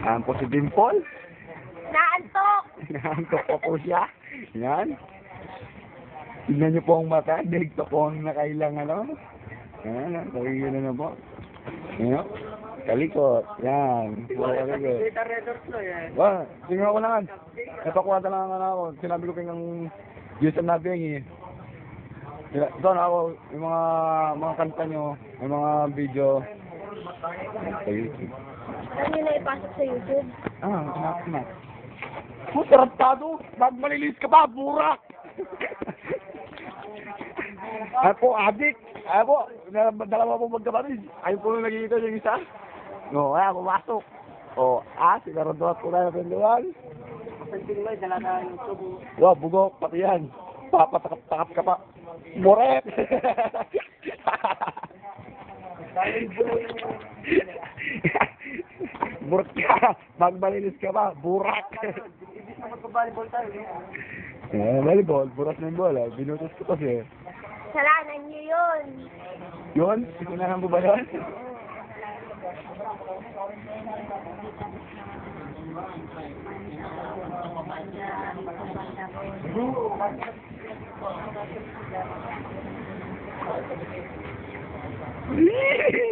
Yan po si Dimple. Naantok! Naantok pa po siya. Yan. Tignan niyo po ang mata. Dito po ang nakailang ano. Yan. Pakinggan na po. Yan. Kalikot. Yan. Puro kalikot. Wah, tingnan ko lang. Napakuwata lang ako. Sinabi ko kayong Diyos ang nabing eh. Ito na ako, yung mga kanta nyo, yung mga video. Sa YouTube. Saan nyo na ipasok sa YouTube? Kinak. Tarantado! Magmalilis ka ba? Burak! Ay po, adik! Ay po, dalawa po magkapatid. Ayun po nung nagigito yung isa. No, kaya pumasok. Sinarandot ko na yung penduan. Pagpinloy, dala na YouTube. Bugok, pati yan. Papatakap ka pa. Moret! Burak ka! Magmalinis ka ba? Burak! Ibig na magpa-volleyball tayo. Volleyball. Burak na yung bola. Binutos ko kasi. Salanan nyo yun. Yun? Sikunahan mo ba yun?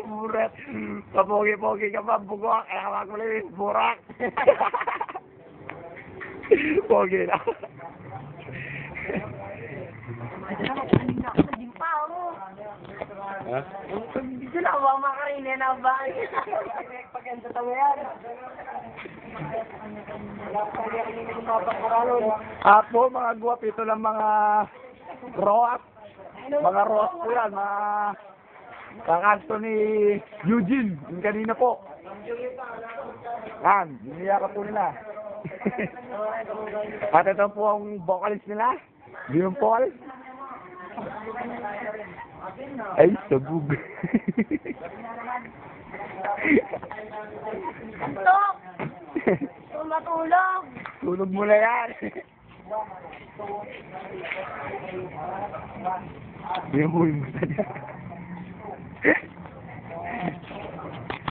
Burat. Papogi-pogi ka pa, bugok. Kaya magmalinis, burak. Pogi na. Hindi pa ako. Ha? Dito na ba makarinin na ba? Pagkanta tayo yan. Apo, mga guwapito ng mga rock. Mga rock po yan, mga kakanto ni Eugene, yung kanina po. Yan, niyaka po nila. At ito po ang vocalist nila, Bill Paul. Ay, sabog. Antok! Tumatulog! Tulog mo na yan. Yung mata niya.